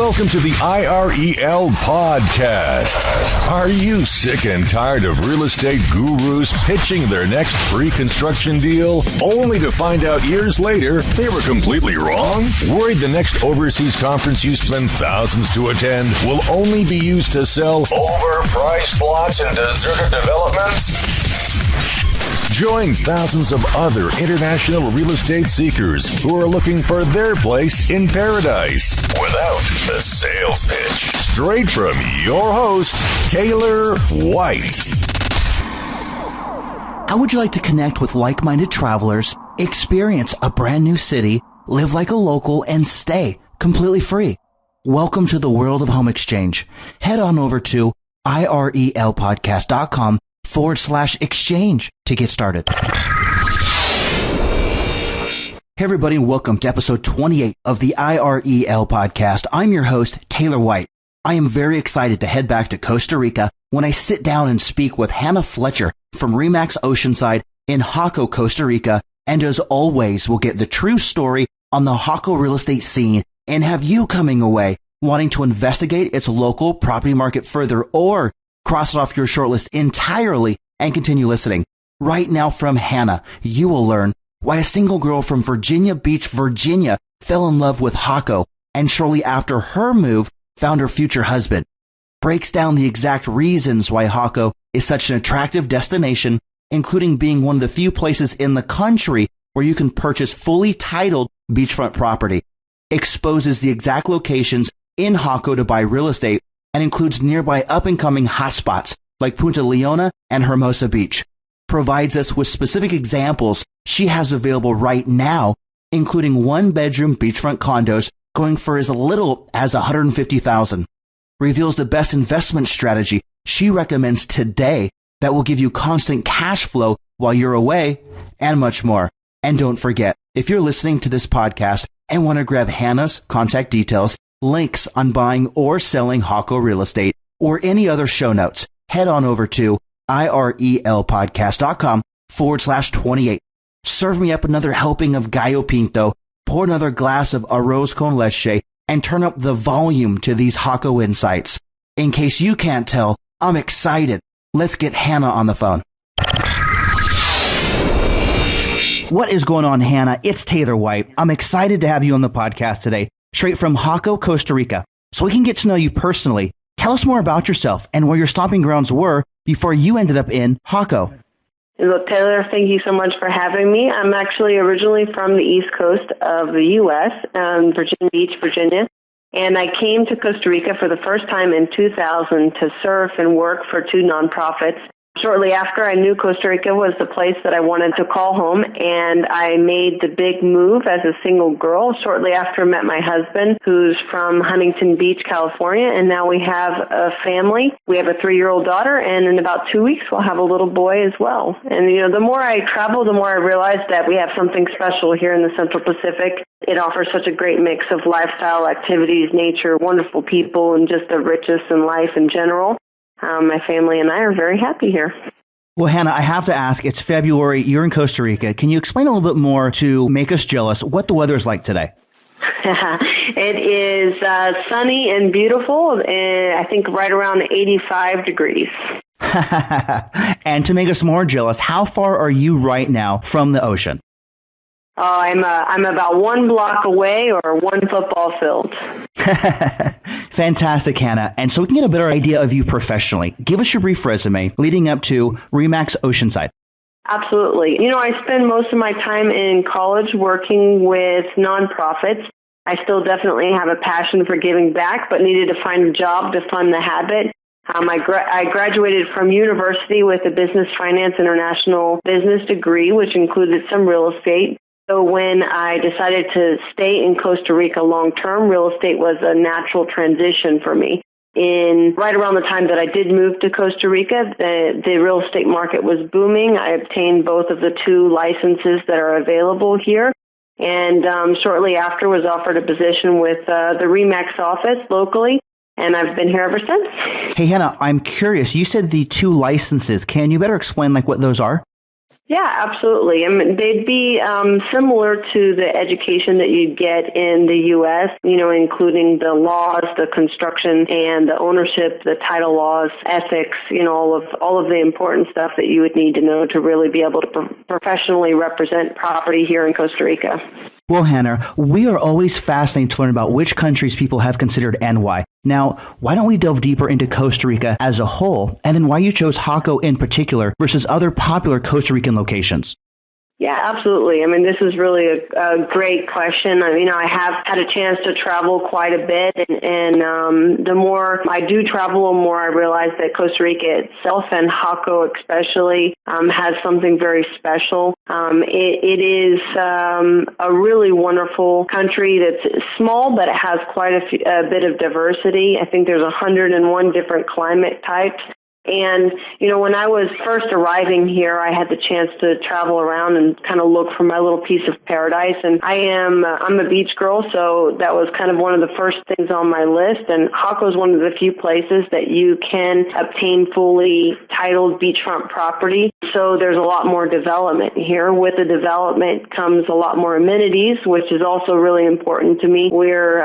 Welcome to the IREL podcast. Are you sick and tired of real estate gurus pitching their next pre-construction deal only to find out years later they were completely wrong? Worried the next overseas conference you spend thousands to attend will only be used to sell overpriced lots in deserted developments? Join thousands of other international real estate seekers who are looking for their place in paradise without the sales pitch. Straight from your host, Taylor White. How would you like to connect with like-minded travelers, experience a brand new city, live like a local, and stay completely free? Welcome to the world of home exchange. Head on over to irelpodcast.com/exchange to get started. Hey everybody, welcome to episode 28 of the IREL podcast. I'm your host, Taylor White. I am very excited to head back to Costa Rica when I sit down and speak with Hannah Fletcher from Remax Oceanside in Jaco, Costa Rica. And as always, we'll get the true story on the Jaco real estate scene and have you coming away wanting to investigate its local property market further or cross it off your shortlist entirely and continue listening. Right now from Hannah, you will learn why a single girl from Virginia Beach, Virginia fell in love with Jaco and shortly after her move found her future husband. Breaks down the exact reasons why Jaco is such an attractive destination, including being one of the few places in the country where you can purchase fully titled beachfront property. Exposes the exact locations in Jaco to buy real estate and includes nearby up-and-coming hotspots like Punta, Leona, and Hermosa Beach. Provides us with specific examples she has available right now, including one-bedroom beachfront condos going for as little as $150,000. Reveals the best investment strategy she recommends today that will give you constant cash flow while you're away, and much more. And don't forget, if you're listening to this podcast and want to grab Hannah's contact details, links on buying or selling Jaco real estate, or any other show notes, head on over to irelpodcast.com/28. Serve me up another helping of gallo pinto, pour another glass of arroz con leche, and turn up the volume to these Jaco insights. In case you can't tell, I'm excited. Let's get Hannah on the phone. What is going on, Hannah? It's Taylor White. I'm excited to have you on the podcast today, straight from Jaco, Costa Rica, so we can get to know you personally. Tell us more about yourself and where your stomping grounds were before you ended up in Jaco. Well, Taylor, thank you so much for having me. I'm actually originally from the East Coast of the U.S., Virginia Beach, Virginia, and I came to Costa Rica for the first time in 2000 to surf and work for two nonprofits. Shortly after, I knew Costa Rica was the place that I wanted to call home, and I made the big move as a single girl. Shortly after, I met my husband, who's from Huntington Beach, California, and now we have a family. We have a 3-year-old daughter, and in about 2 weeks, we'll have a little boy as well. And, the more I travel, the more I realize that we have something special here in the Central Pacific. It offers such a great mix of lifestyle activities, nature, wonderful people, and just the richest in life in general. My family and I are very happy here. Well, Hannah, I have to ask, it's February, you're in Costa Rica. Can you explain a little bit more to make us jealous what the weather is like today? It is sunny and beautiful, and I think right around 85 degrees. And to make us more jealous, how far are you right now from the ocean? I'm about 1 block away or 1 football field. Fantastic, Hannah. And so we can get a better idea of you professionally. Give us your brief resume leading up to Remax Oceanside. Absolutely. I spend most of my time in college working with nonprofits. I still definitely have a passion for giving back, but needed to find a job to fund the habit. I graduated from university with a business finance international business degree, which included some real estate. So when I decided to stay in Costa Rica long term, real estate was a natural transition for me. Right around the time that I did move to Costa Rica, the real estate market was booming. I obtained both of the 2 licenses that are available here. And shortly after was offered a position with the Remax office locally. And I've been here ever since. Hey, Hannah, I'm curious. You said the 2 licenses. Can you better explain what those are? Yeah, absolutely. I mean, they'd be similar to the education that you'd get in the U.S., including the laws, the construction, and the ownership, the title laws, ethics, all of the important stuff that you would need to know to really be able to professionally represent property here in Costa Rica. Well, Hannah, we are always fascinated to learn about which countries people have considered and why. Now, why don't we delve deeper into Costa Rica as a whole, and then why you chose Jaco in particular versus other popular Costa Rican locations? Yeah, absolutely. I mean, this is really a great question. I have had a chance to travel quite a bit, and the more I do travel, the more I realize that Costa Rica itself, and Jaco especially, has something very special. It is a really wonderful country that's small, but it has quite a bit of diversity. I think there's 101 different climate types. And, when I was first arriving here, I had the chance to travel around and kind of look for my little piece of paradise. And I'm a beach girl, so that was kind of one of the first things on my list. And Jaco is one of the few places that you can obtain fully titled beachfront property. So there's a lot more development here. With the development comes a lot more amenities, which is also really important to me. We're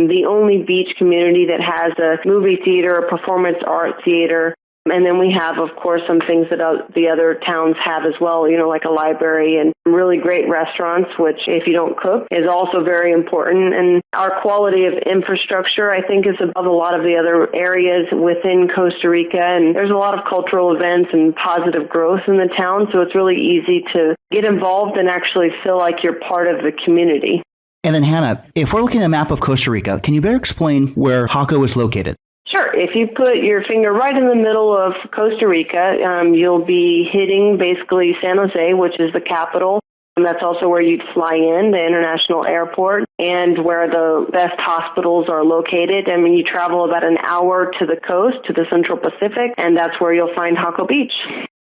the only beach community that has a movie theater, a performance art theater. And then we have, of course, some things that the other towns have as well, like a library and really great restaurants, which if you don't cook is also very important. And our quality of infrastructure, I think, is above a lot of the other areas within Costa Rica. And there's a lot of cultural events and positive growth in the town. So it's really easy to get involved and actually feel like you're part of the community. And then, Hannah, if we're looking at a map of Costa Rica, can you better explain where Jaco is located? Sure. If you put your finger right in the middle of Costa Rica, you'll be hitting basically San Jose, which is the capital. And that's also where you'd fly in, the international airport, and where the best hospitals are located. I mean, you travel about an hour to the coast, to the Central Pacific, and that's where you'll find Jaco Beach.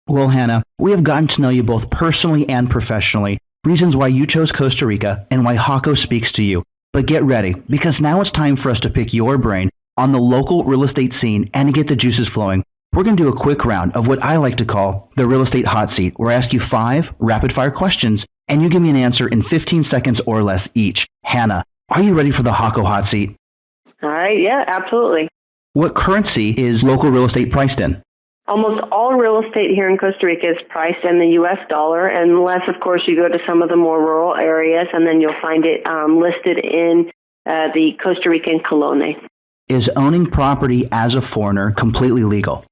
Well, Hannah, we have gotten to know you both personally and professionally, reasons why you chose Costa Rica and why Jaco speaks to you. But get ready, because now it's time for us to pick your brain on the local real estate scene and to get the juices flowing. We're going to do a quick round of what I like to call the real estate hot seat, where I ask you 5 rapid-fire questions, and you give me an answer in 15 seconds or less each. Hannah, are you ready for the Jaco hot seat? All right, yeah, absolutely. What currency is local real estate priced in? Almost all real estate here in Costa Rica is priced in the U.S. dollar, unless, of course, you go to some of the more rural areas, and then you'll find it listed in the Costa Rican colone. Is owning property as a foreigner completely legal?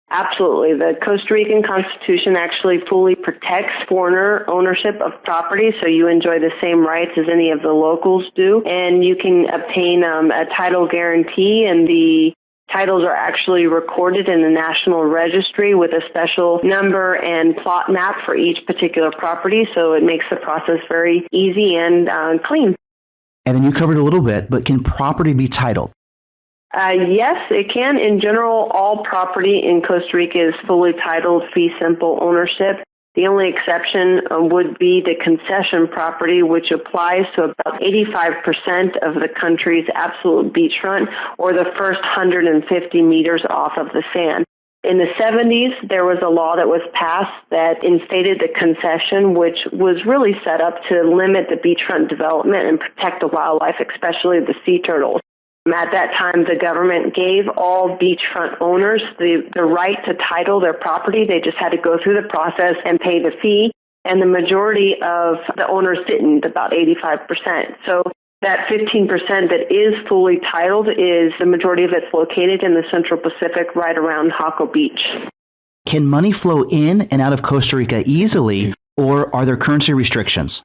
Absolutely. The Costa Rican Constitution actually fully protects foreigner ownership of property, so you enjoy the same rights as any of the locals do. And you can obtain a title guarantee, and the titles are actually recorded in the National Registry with a special number and plot map for each particular property, so it makes the process very easy and clean. And then you covered a little bit, but can property be titled? Yes, it can. In general, all property in Costa Rica is fully titled fee simple ownership. The only exception would be the concession property, which applies to about 85% of the country's absolute beachfront, or the first 150 meters off of the sand. In the 70s, there was a law that was passed that instated the concession, which was really set up to limit the beachfront development and protect the wildlife, especially the sea turtles. At that time, the government gave all beachfront owners the right to title their property. They just had to go through the process and pay the fee. And the majority of the owners didn't, about 85%. So that 15% that is fully titled is the majority of it's located in the Central Pacific right around Jaco Beach. Can money flow in and out of Costa Rica easily, or are there currency restrictions?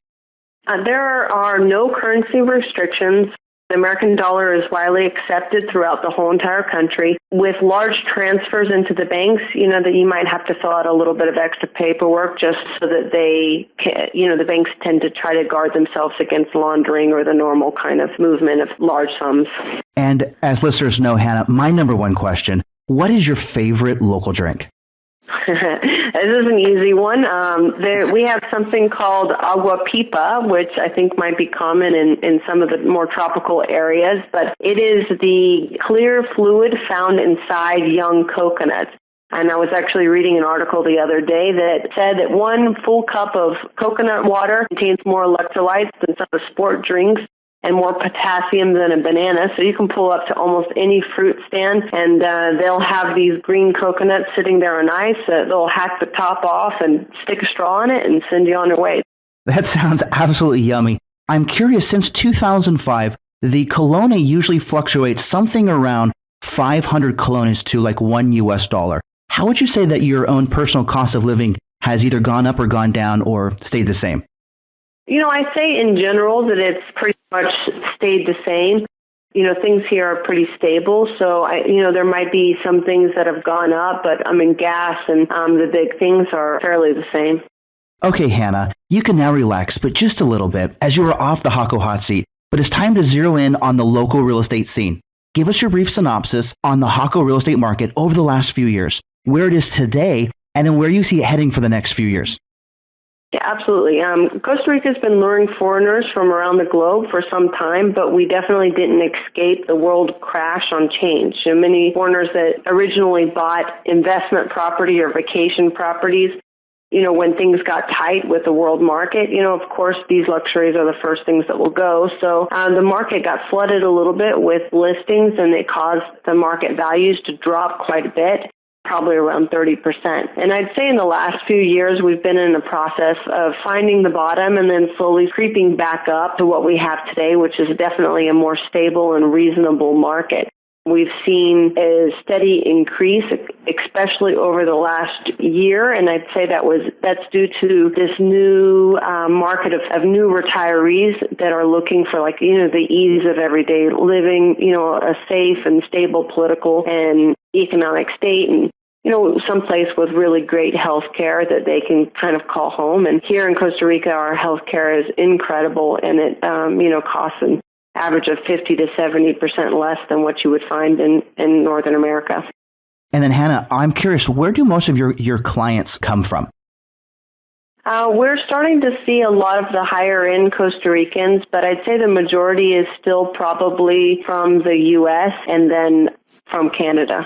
There are no currency restrictions. The American dollar is widely accepted throughout the whole entire country. With large transfers into the banks, that you might have to fill out a little bit of extra paperwork just so that they can, the banks tend to try to guard themselves against laundering or the normal kind of movement of large sums. And as listeners know, Hannah, my number one question, what is your favorite local drink? This is an easy one. We have something called agua pipa, which I think might be common in some of the more tropical areas, but it is the clear fluid found inside young coconuts. And I was actually reading an article the other day that said that 1 full cup of coconut water contains more electrolytes than some of the sport drinks and more potassium than a banana. So you can pull up to almost any fruit stand, and they'll have these green coconuts sitting there on ice. They'll hack the top off and stick a straw in it and send you on your way. That sounds absolutely yummy. I'm curious, since 2005, the Kelowna usually fluctuates something around 500 colones to like $1 US. How would you say that your own personal cost of living has either gone up or gone down or stayed the same? I say in general that it's pretty much stayed the same. Things here are pretty stable. So, there might be some things that have gone up, but gas and the big things are fairly the same. Okay, Hannah, you can now relax, but just a little bit, as you are off the Jaco hot seat. But it's time to zero in on the local real estate scene. Give us your brief synopsis on the Jaco real estate market over the last few years, where it is today, and then where you see it heading for the next few years. Yeah, absolutely. Costa Rica has been luring foreigners from around the globe for some time, but we definitely didn't escape the world crash on change. Many foreigners that originally bought investment property or vacation properties, when things got tight with the world market, of course, these luxuries are the first things that will go. So the market got flooded a little bit with listings, and it caused the market values to drop quite a bit, probably around 30%. And I'd say in the last few years, we've been in a process of finding the bottom and then slowly creeping back up to what we have today, which is definitely a more stable and reasonable market. We've seen a steady increase, especially over the last year, and I'd say that's due to this new market of new retirees that are looking for the ease of everyday living, a safe and stable political and economic state, and someplace with really great health care that they can kind of call home. And here in Costa Rica, our health care is incredible, and it costs an average of 50 to 70% less than what you would find in Northern America. And then, Hannah, I'm curious, where do most of your clients come from? We're starting to see a lot of the higher-end Costa Ricans, but I'd say the majority is still probably from the U.S. and then from Canada.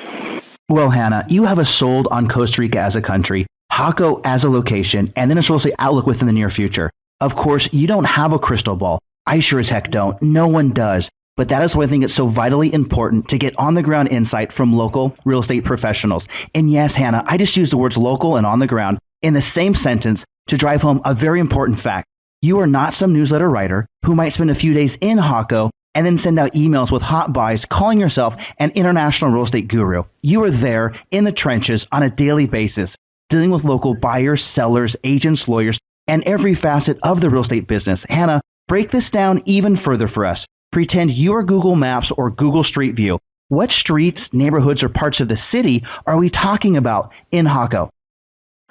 Well, Hannah, you have us sold on Costa Rica as a country, Jaco as a location, and then its real estate outlook within the near future. Of course, you don't have a crystal ball. I sure as heck don't. No one does. But that is why I think it's so vitally important to get on-the-ground insight from local real estate professionals. And yes, Hannah, I just used the words local and on-the-ground in the same sentence to drive home a very important fact. You are not some newsletter writer who might spend a few days in Jaco and then send out emails with hot buys calling yourself an international real estate guru. You are there in the trenches on a daily basis, dealing with local buyers, sellers, agents, lawyers, and every facet of the real estate business. Hannah, break this down even further for us. Pretend you are Google Maps or Google Street View. What streets, neighborhoods, or parts of the city are we talking about in Jaco?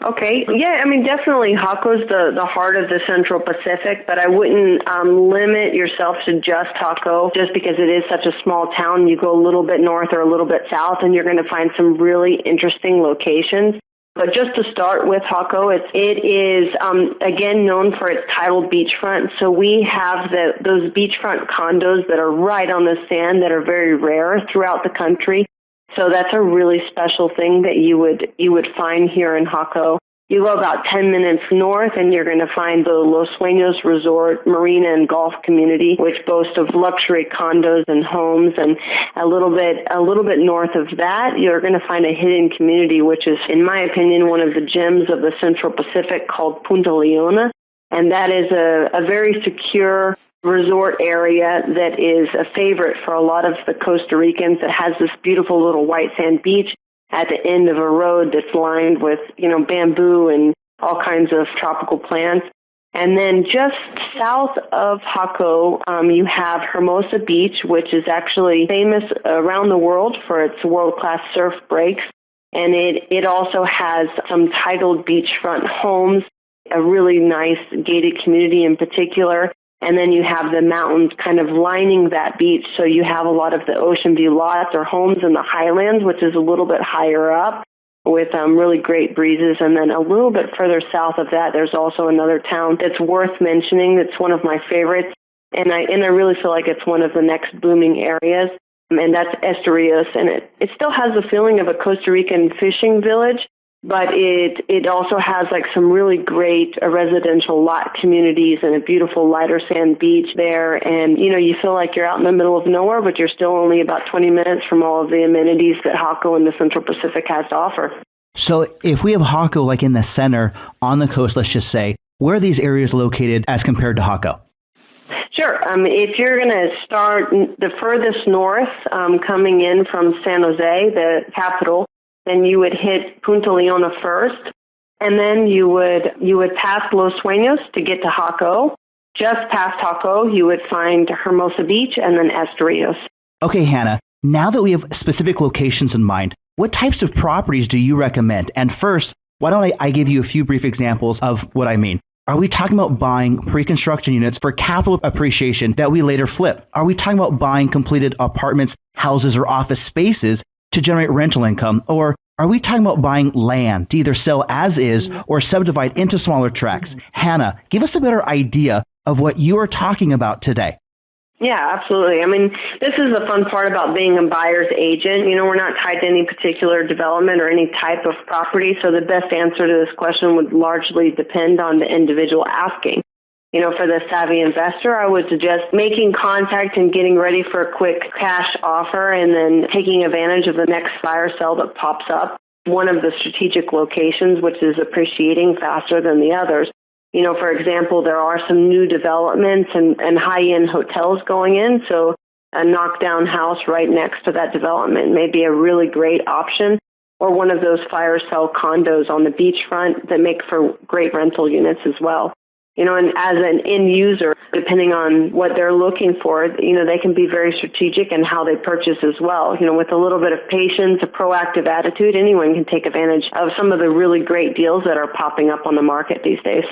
Okay. Yeah, definitely Jaco's the heart of the Central Pacific, but I wouldn't limit yourself to just Jaco just because it is such a small town. You go a little bit north or a little bit south, and you're going to find some really interesting locations. But just to start with Jaco, it is again known for its tidal beachfront. So we have those beachfront condos that are right on the sand that are very rare throughout the country. So that's a really special thing that you would find here in Jaco. You go about 10 minutes north, and you're going to find the Los Sueños Resort, Marina, and Golf Community, which boast of luxury condos and homes. And a little bit north of that, you're going to find a hidden community, which is, in my opinion, one of the gems of the Central Pacific, called Punta Leona. And that is a very secure resort area that is a favorite for a lot of the Costa Ricans. That has this beautiful little white sand beach at the end of a road that's lined with, bamboo and all kinds of tropical plants. And then just south of Jaco, you have Hermosa Beach, which is actually famous around the world for its world-class surf breaks. And it also has some titled beachfront homes, a really nice gated community in particular. And then you have the mountains kind of lining that beach, so you have a lot of the ocean view lots or homes in the highlands, which is a little bit higher up with really great breezes. And then a little bit further south of that, there's also another town that's worth mentioning. That's one of my favorites, and I really feel like it's one of the next booming areas. and that's Estorils. And it still has the feeling of a Costa Rican fishing village, but it also has like some really great residential lot communities and a beautiful lighter sand beach there. And, you feel like you're out in the middle of nowhere, but you're still only about 20 minutes from all of the amenities that Jaco and the Central Pacific has to offer. So if we have Jaco like in the center on the coast, let's just say, where are these areas located as compared to Jaco? Sure. If you're going to start the furthest north, coming in from San Jose, the capital, then you would hit Punta Leona first, and then you would pass Los Sueños to get to Jaco. Just past Jaco, you would find Hermosa Beach and then Estorils. Okay, Hannah, now that we have specific locations in mind, what types of properties do you recommend? And first, why don't I give you a few brief examples of what I mean? Are we talking about buying pre-construction units for capital appreciation that we later flip? Are we talking about buying completed apartments, houses, or office spaces to generate rental income? Or are we talking about buying land to either sell as is or subdivide into smaller tracts? Hannah, give us a better idea of what you are talking about today. Yeah, absolutely. I mean, this is the fun part about being a buyer's agent. We're not tied to any particular development or any type of property, so the best answer to this question would largely depend on the individual asking. For the savvy investor, I would suggest making contact and getting ready for a quick cash offer and then taking advantage of the next fire sale that pops up, one of the strategic locations, which is appreciating faster than the others. For example, there are some new developments and high-end hotels going in, so a knockdown house right next to that development may be a really great option, or one of those fire sale condos on the beachfront that make for great rental units as well. And as an end user, depending on what they're looking for, they can be very strategic in how they purchase as well. With a little bit of patience, a proactive attitude, anyone can take advantage of some of the really great deals that are popping up on the market these days.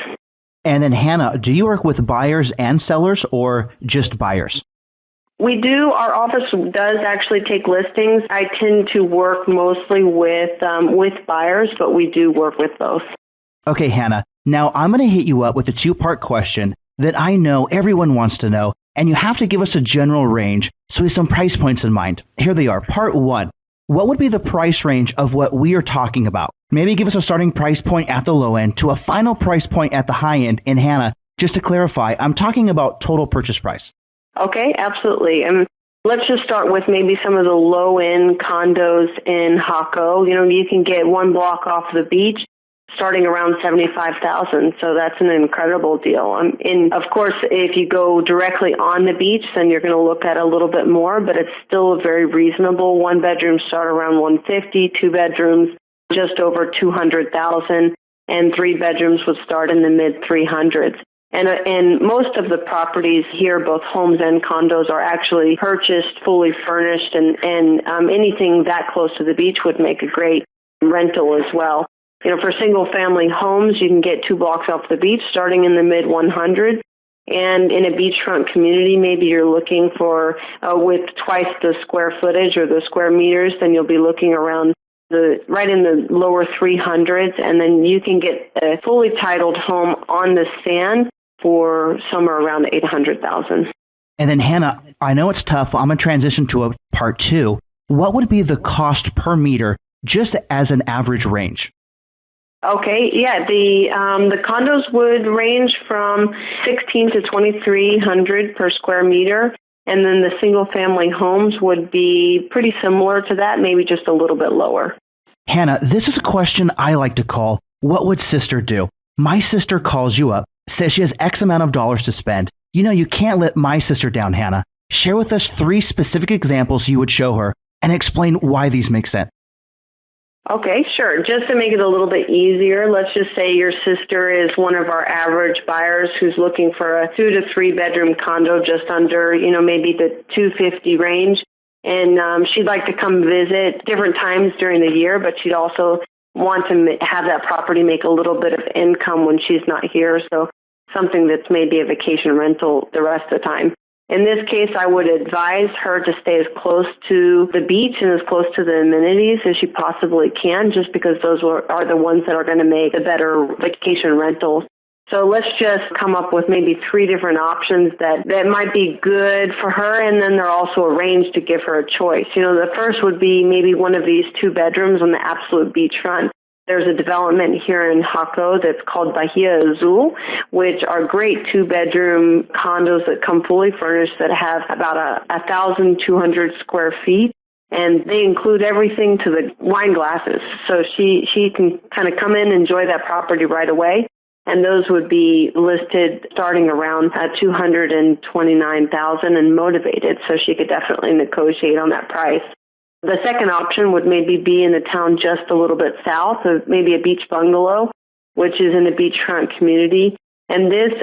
And then, Hannah, do you work with buyers and sellers or just buyers? We do. Our office does actually take listings. I tend to work mostly with buyers, but we do work with both. Okay, Hannah. Now, I'm going to hit you up with a two-part question that I know everyone wants to know, and you have to give us a general range so we have some price points in mind. Here they are. Part 1. What would be the price range of what we are talking about? Maybe give us a starting price point at the low end to a final price point at the high end. And Hannah, just to clarify, I'm talking about total purchase price. Okay, absolutely. Let's just start with maybe some of the low-end condos in Jaco. You can get one block off the beach starting around $75,000, so that's an incredible deal. And of course, if you go directly on the beach, then you're going to look at a little bit more, but it's still a very reasonable. One bedroom start around $150,000, two bedrooms just over $200,000, and three bedrooms would start in the mid $300s. And most of the properties here, both homes and condos, are actually purchased, fully furnished, and anything that close to the beach would make a great rental as well. For single-family homes, you can get two blocks off the beach starting in the mid-100s. And in a beachfront community, maybe you're looking for, with twice the square footage or the square meters, then you'll be looking around right in the lower 300s. And then you can get a fully titled home on the sand for somewhere around $800,000. And then, Hannah, I know it's tough. I'm going to transition to a part 2. What would be the cost per meter just as an average range? Okay, yeah, the condos would range from $1,600 to $2,300 per square meter, and then the single-family homes would be pretty similar to that, maybe just a little bit lower. Hannah, this is a question I like to call, what would sister do? My sister calls you up, says she has X amount of dollars to spend. You can't let my sister down, Hannah. Share with us 3 specific examples you would show her and explain why these make sense. Okay, sure. Just to make it a little bit easier, let's just say your sister is one of our average buyers who's looking for a 2 to 3 bedroom condo just under, maybe the $250,000 range. And she'd like to come visit different times during the year, but she'd also want to have that property make a little bit of income when she's not here. So something that's maybe a vacation rental the rest of the time. In this case, I would advise her to stay as close to the beach and as close to the amenities as she possibly can, just because those are the ones that are going to make a better vacation rental. So let's just come up with maybe 3 different options that might be good for her, and then they're also arranged to give her a choice. The first would be maybe one of these 2 bedrooms on the absolute beachfront. There's a development here in Jaco that's called Bahia Azul, which are great 2-bedroom condos that come fully furnished that have about 1,200 square feet. And they include everything to the wine glasses. So she can kind of come in and enjoy that property right away. And those would be listed starting around $229,000 and motivated. So she could definitely negotiate on that price. The second option would maybe be in the town just a little bit south of maybe a beach bungalow, which is in a beachfront community. And this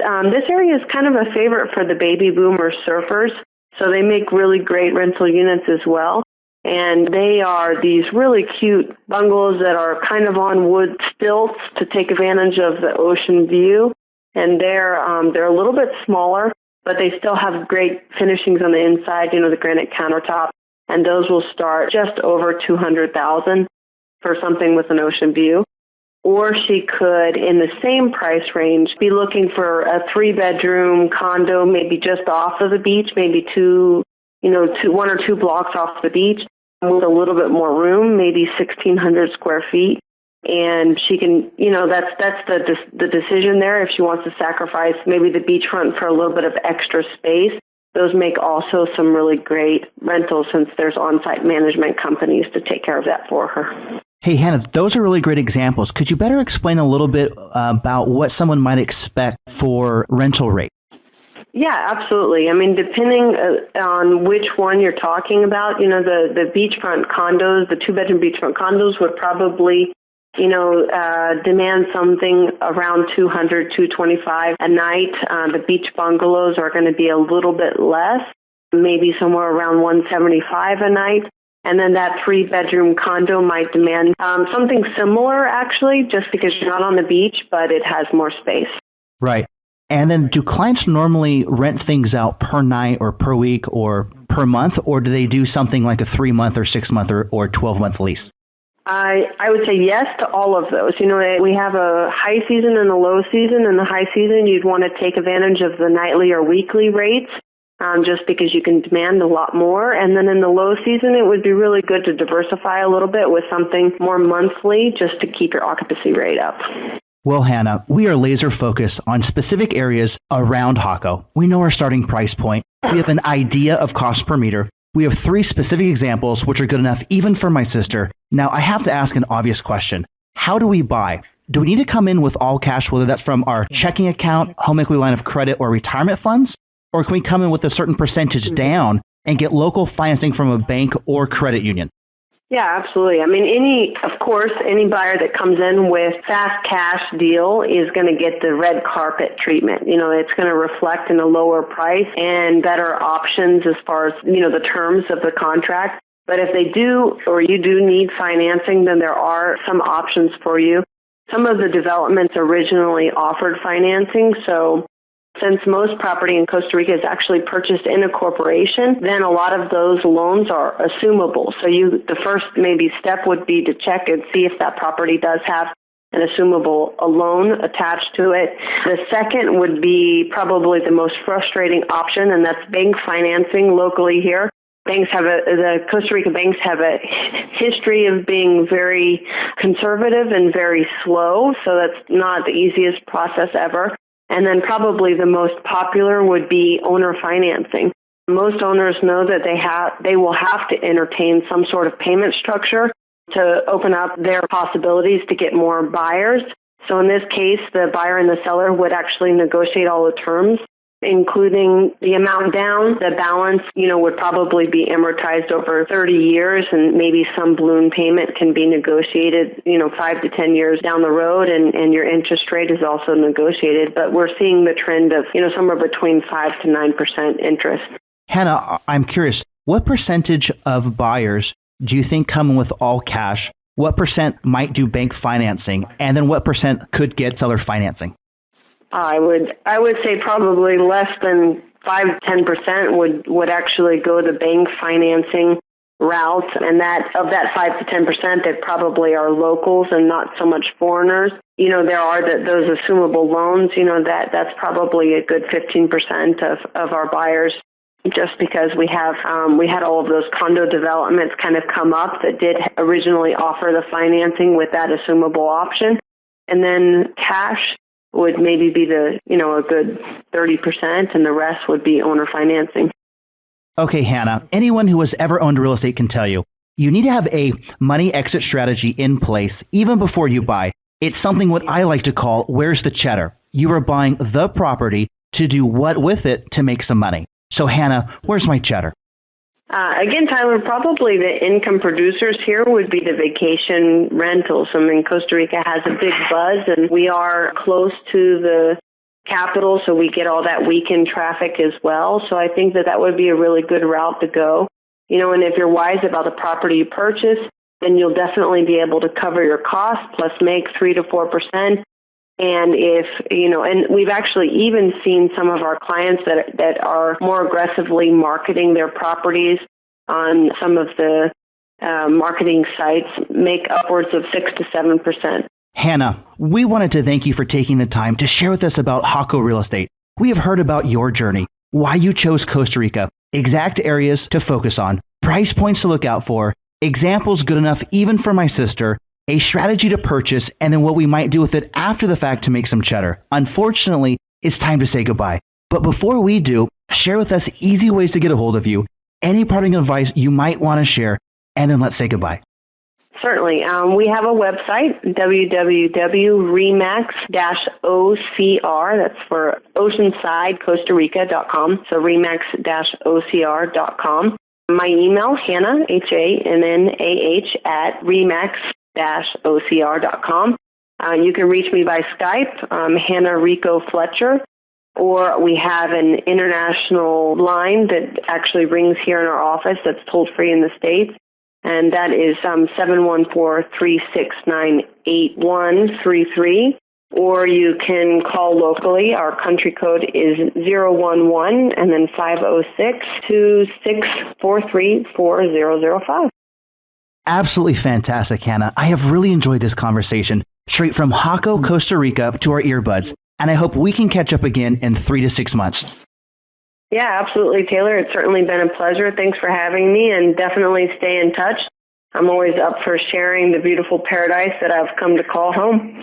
area is kind of a favorite for the baby boomer surfers. So they make really great rental units as well. And they are these really cute bungalows that are kind of on wood stilts to take advantage of the ocean view. And they're a little bit smaller, but they still have great finishings on the inside, the granite countertop. And those will start just over $200,000 for something with an ocean view. Or she could, in the same price range, be looking for a 3-bedroom condo, maybe just off of the beach, maybe 1 or 2 blocks off the beach, with a little bit more room, maybe 1,600 square feet. And she can, that's the decision there. If she wants to sacrifice maybe the beachfront for a little bit of extra space, those make also some really great rentals since there's on-site management companies to take care of that for her. Hey, Hannah, those are really great examples. Could you better explain a little bit about what someone might expect for rental rate? Yeah, absolutely. I mean, depending on which one you're talking about, the beachfront condos, the 2-bedroom beachfront condos would probably, demand something around $200, $225 a night. The beach bungalows are going to be a little bit less, maybe somewhere around $175 a night. And then that 3-bedroom condo might demand something similar, actually, just because you're not on the beach, but it has more space. Right. And then do clients normally rent things out per night or per week or per month, or do they do something like a 3-month or 6-month or 12-month lease? I would say yes to all of those. We have a high season and a low season. In the high season, you'd want to take advantage of the nightly or weekly rates just because you can demand a lot more. And then in the low season, it would be really good to diversify a little bit with something more monthly just to keep your occupancy rate up. Well, Hannah, we are laser focused on specific areas around Jaco. We know our starting price point. We have an idea of cost per meter. We have 3 specific examples, which are good enough even for my sister. Now, I have to ask an obvious question. How do we buy? Do we need to come in with all cash, whether that's from our checking account, home equity line of credit, or retirement funds? Or can we come in with a certain percentage down and get local financing from a bank or credit union? Yeah, absolutely. I mean, any buyer that comes in with fast cash deal is going to get the red carpet treatment. It's going to reflect in a lower price and better options as far as, the terms of the contract. But if they do, or you do need financing, then there are some options for you. Some of the developments originally offered financing, so since most property in Costa Rica is actually purchased in a corporation, then a lot of those loans are assumable. So the first maybe step would be to check and see if that property does have an assumable loan attached to it. The second would be probably the most frustrating option, and that's bank financing locally here. The Costa Rica banks have a history of being very conservative and very slow, so that's not the easiest process ever. And then probably the most popular would be owner financing. Most owners know that they will have to entertain some sort of payment structure to open up their possibilities to get more buyers. So in this case, the buyer and the seller would actually negotiate all the terms, including the amount down. The balance, would probably be amortized over 30 years, and maybe some balloon payment can be negotiated, 5 to 10 years down the road, and your interest rate is also negotiated. But we're seeing the trend of, somewhere between 5 to 9% interest. Hannah, I'm curious, what percentage of buyers do you think come in with all cash? What percent might do bank financing? And then what percent could get seller financing? I would say probably less than 5 to 10% would actually go the bank financing route, and that of that 5 to 10%, they probably are locals and not so much foreigners. there are those assumable loans, that's probably a good 15% of our buyers, just because we had all of those condo developments kind of come up that did originally offer the financing with that assumable option. And then cash would maybe be a good 30%, and the rest would be owner financing. Okay, Hannah, anyone who has ever owned real estate can tell you need to have a money exit strategy in place even before you buy. It's something what I like to call, where's the cheddar? You are buying the property to do what with it to make some money. So Hannah, where's my cheddar? Again, Tyler, probably the income producers here would be the vacation rentals. I mean, Costa Rica has a big buzz, and we are close to the capital, so we get all that weekend traffic as well. So I think that would be a really good route to go. And if you're wise about the property you purchase, then you'll definitely be able to cover your costs plus make 3 to 4%. And if, and we've actually even seen some of our clients that are more aggressively marketing their properties on some of the marketing sites make upwards of 6 to 7%. Hannah, we wanted to thank you for taking the time to share with us about Jaco Real Estate. We have heard about your journey, why you chose Costa Rica, exact areas to focus on, price points to look out for, examples good enough even for my sister, a strategy to purchase, and then what we might do with it after the fact to make some cheddar. Unfortunately, it's time to say goodbye. But before we do, share with us easy ways to get a hold of you, any parting advice you might want to share, and then let's say goodbye. Certainly. We have a website, www.remax-ocr, that's for Oceanside, Costa Rica.com, so remax-ocr.com. My email, Hannah, HANNAH, at remax-ocr.com. You can reach me by Skype, Hannah Rico Fletcher, or we have an international line that actually rings here in our office that's toll free in the States, and that is 714-369-8133. Or you can call locally. Our country code is 011 and then 506-2643-4005. Absolutely fantastic, Hannah. I have really enjoyed this conversation, straight from Jaco, Costa Rica to our earbuds, and I hope we can catch up again in 3 to 6 months. Yeah, absolutely, Taylor. It's certainly been a pleasure. Thanks for having me, and definitely stay in touch. I'm always up for sharing the beautiful paradise that I've come to call home.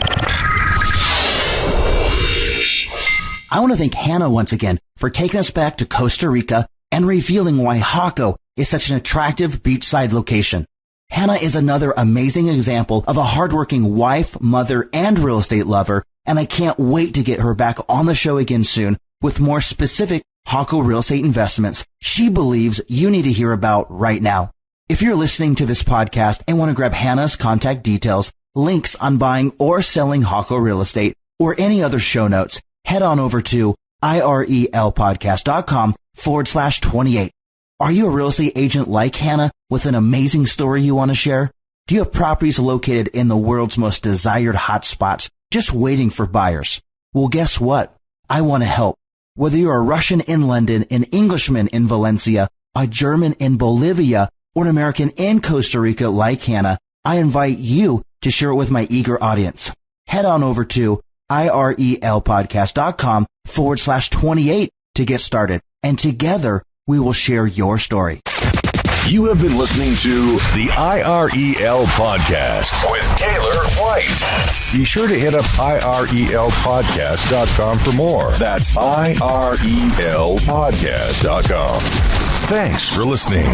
I want to thank Hannah once again for taking us back to Costa Rica and revealing why Jaco is such an attractive beachside location. Hannah is another amazing example of a hardworking wife, mother, and real estate lover, and I can't wait to get her back on the show again soon with more specific Jaco real estate investments she believes you need to hear about right now. If you're listening to this podcast and want to grab Hannah's contact details, links on buying or selling Jaco real estate, or any other show notes, head on over to irelpodcast.com/28. Are you a real estate agent like Hannah with an amazing story you want to share? Do you have properties located in the world's most desired hotspots just waiting for buyers? Well, guess what? I want to help. Whether you're a Russian in London, an Englishman in Valencia, a German in Bolivia, or an American in Costa Rica like Hannah, I invite you to share it with my eager audience. Head on over to irelpodcast.com/28 to get started. And together, we will share your story. You have been listening to the IREL Podcast with Taylor White. Be sure to hit up irelpodcast.com for more. That's irelpodcast.com. Thanks for listening.